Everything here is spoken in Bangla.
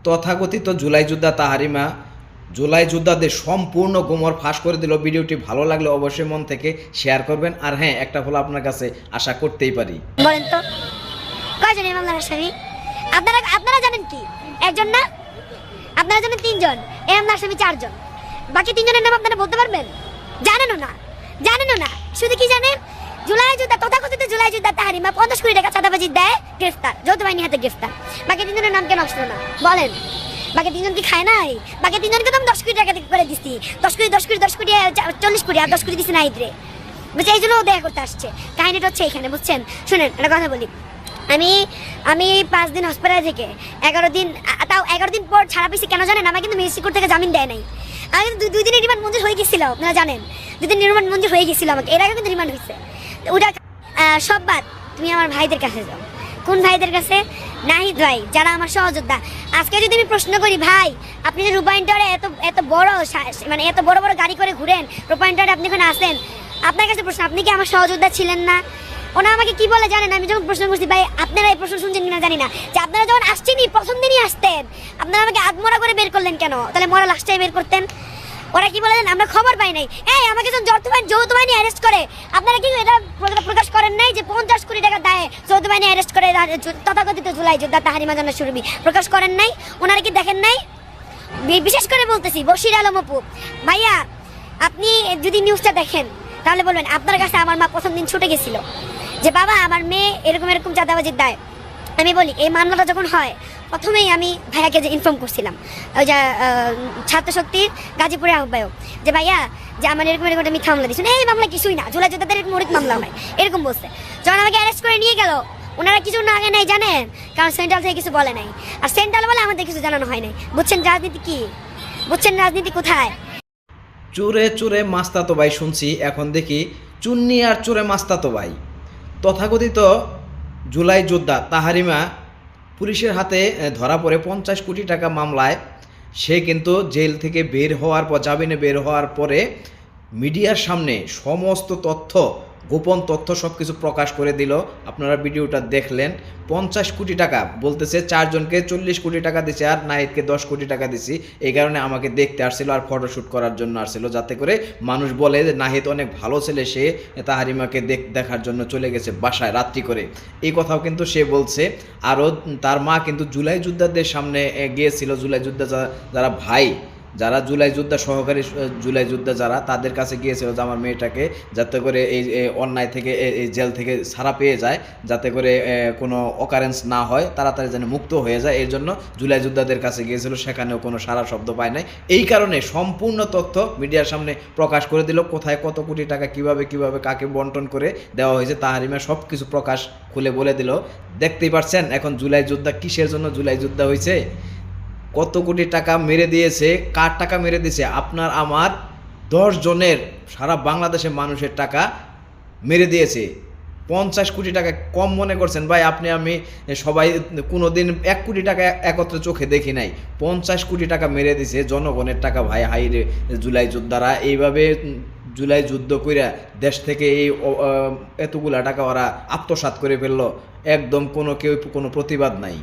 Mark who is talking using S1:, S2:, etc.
S1: তথাকথিত জুলাই যোদ্ধা তাহারিমা জুলাই যোদ্ধাদের সম্পূর্ণ গোমর ফাঁস করে দিল। ভিডিওটি ভালো লাগলে অবশ্যই মন থেকে শেয়ার করবেন। আর হ্যাঁ, একটা ফল আপনার কাছে আশা করতেই পারি।
S2: বলেন তো কয়জন এই মামলার আসামি? আপনারা জানেন কি একজন না? আপনারা জানেন তিনজন, এই মামলার আসামি চারজন। বাকি তিনজনের নাম আপনারা বলতে পারবেন? জানেনও না। শুধু কি জানেন, জুলাই যোদ্ধা তথাকথিত জুলাই যোদ্ধা তাহারিমা 50 কোটি টাকা চাঁদাবাজি দেয়, গ্রেফতার, যৌথ বাহিনী হাতে গ্রেফতার। বাকি তিনজনের নাম কেন আসলো না বলেন? বাকি তিনজন কি খায় নাই? বাকি তিনজনকে তো আমি 10 কোটি টাকা করে দিচ্ছি। 10 কোটি 40 কোটি আর 10 কোটি দিচ্ছি না ইদ্রে, বুঝছে? এই জন্য ও দেখা করতে আসছে। কাহিনীটা হচ্ছে এখানে, বুঝছেন? শুনেন একটা কথা বলি। আমি 5 দিন হসপিটালে থেকে 11 দিন, তাও 11 দিন পর ছাড়া পেয়েছি। কেন জানেন? আমার কিন্তু মেক্সিকোর থেকে জামিন দেয় নাই। আমি কিন্তু 2 দিনের রিমান্ড মঞ্জুর হয়ে গেছিল, আপনারা জানেন। 2 দিন রিমান্ড মঞ্জুর হয়ে গেছিল আমাকে, এর আগে কিন্তু রিমান্ড হয়েছে। ওটা সব বাদ, তুমি আমার ভাইদের কাছে যাও। কোন ভাইদের কাছে? নাহিদ ভাই, যারা আমার সহযোদ্ধা। আজকে যদি আমি প্রশ্ন করি, ভাই আপনি যে রূপায়ণ টাওয়ারে এত বড় মানে এত বড় বড় গাড়ি করে ঘুরেন, রূপায়ণ টাওয়ারে আপনি ওখানে আসেন, আপনার কাছে প্রশ্ন, আপনি কি আমার সহযোদ্ধা ছিলেন না? ওনা আমাকে কি বলে জানেন? আমি যখন প্রশ্ন করছি, ভাই আপনারা এই প্রশ্ন শুনছেন কিনা জানি না, যে আপনারা যখন আসছেনই প্রথম দিনই আসতেন, আপনারা আমাকে আধমরা করে বের করলেন কেন? তাহলে মরা লাস্টে বের করতেন। ওরা কি বলেন? আমরা খবর পাই নাই। এই আমাকে যখন যৌথ বাহিনী অ্যারেস্ট করে, আপনারা কি এটা প্রকাশ করেন নাই যে 50 কোটি টাকা দায়ে যৌথ বাহিনী অ্যারেস্ট করে তথাকথিত জুলাই যোদ্ধা তাহারিমা জান্নাত সুরভি? প্রকাশ করেন নাই? ওনারা কি দেখেন নাই? বিশেষ করে বলতেছি বশির আলম অপু ভাইয়া, আপনি যদি নিউজটা দেখেন তাহলে বলবেন আপনার কাছে আমার মা প্রথম দিন ছুটে গেছিল যে বাবা আমার মেয়ে এরকম চাঁদাবাজির দায়। আমি বলি, এই মামলাটা যখন হয় প্রথমেই আমি ভাইয়াকে যে ইনফর্ম করছিলাম, ওই যে ছাত্র শক্তির গাজীপুরের আহ্বায়ক, যে ভাইয়া যে আমার এরকম একটা মিথ্যা মামলা দিচ্ছেন, এই মামলা কিছুই না, জুলাই যোদ্ধাদের এরকম অনেক মামলা হয়, এরকম বলছে। যখন আমাকে অ্যারেস্ট করে নিয়ে গেল, ওনারা কিছু না আগে নাই জানেন, কারণ সেন্ট্রাল থেকে কিছু বলে নাই। আর সেন্ট্রাল বলে আমাদের কিছু জানানো হয় নাই। বুঝছেন রাজনীতি কি? বুঝছেন রাজনীতি কোথায়?
S1: চোরে চোরে মাস্তাতো ভাই শুনছি, এখন দেখি চুন্নি আর চোরে মাস্তাতো ভাই। তথাকথিত জুলাই যোদ্ধা তাহারিমা পুলিশের হাতে ধরা পড়ে 50 কোটি টাকা মামলায়। সে কিন্তু জেল থেকে বের হওয়ার পর, জামিনে বের হওয়ার পরে মিডিয়ার সামনে সমস্ত তথ্য, গোপন তথ্য সব কিছু প্রকাশ করে দিল। আপনারা ভিডিওটা দেখলেন। 50 কোটি টাকা বলতেছে, 4 জনকে 40 কোটি টাকা দিছে আর নাহিদকে 10 কোটি টাকা দিছি। এই কারণে আমাকে দেখতে আসছিল আর ফটোশ্যুট করার জন্য আসছিল, যাতে করে মানুষ বলে যে নাহিদ অনেক ভালো ছেলে, সে তাহারিমাকে দেখার জন্য চলে গেছে বাসায় রাত্রি করে। এই কথাও কিন্তু সে বলছে। আরও তার মা কিন্তু জুলাই যোদ্ধাদের সামনে গিয়েছিল, জুলাই যোদ্ধা যারা ভাই, যারা জুলাই যোদ্ধা সহকারী জুলাই যোদ্ধা যারা, তাদের কাছে গিয়েছিল যে আমার মেয়েটাকে যাতে করে এই অন্যায় থেকে, এই জেল থেকে ছাড়া পেয়ে যায়, যাতে করে কোনো অকারেন্স না হয়, তাড়াতাড়ি যেন মুক্ত হয়ে যায়। এর জন্য জুলাই যোদ্ধাদের কাছে গিয়েছিল, সেখানেও কোনো সারা শব্দ পায় নাই। এই কারণে সম্পূর্ণ তথ্য মিডিয়ার সামনে প্রকাশ করে দিল, কোথায় কত কোটি টাকা কিভাবে কাকে বন্টন করে দেওয়া হয়েছে। তাহারিমা সব কিছু প্রকাশ খুলে বলে দিল। দেখতেই পাচ্ছেন এখন জুলাই যোদ্ধা কিসের জন্য জুলাই যোদ্ধা হয়েছে, কত কোটি টাকা মেরে দিয়েছে, কার টাকা মেরে দিয়েছে? আপনার আমার 10 জনের, সারা বাংলাদেশের মানুষের টাকা মেরে দিয়েছে। 50 কোটি টাকা কম মনে করছেন ভাই? আপনি আমি সবাই কোনো দিন 1 কোটি টাকা একত্রে চোখে দেখি নাই। 50 কোটি টাকা মেরে দিয়েছে জনগণের টাকা ভাই। হাইরে জুলাই যোদ্ধারা এইভাবে জুলাই যুদ্ধ কইরা দেশ থেকে এই এতগুলা টাকা ওরা আত্মসাৎ করে ফেললো, একদম কোনো প্রতিবাদ নাই।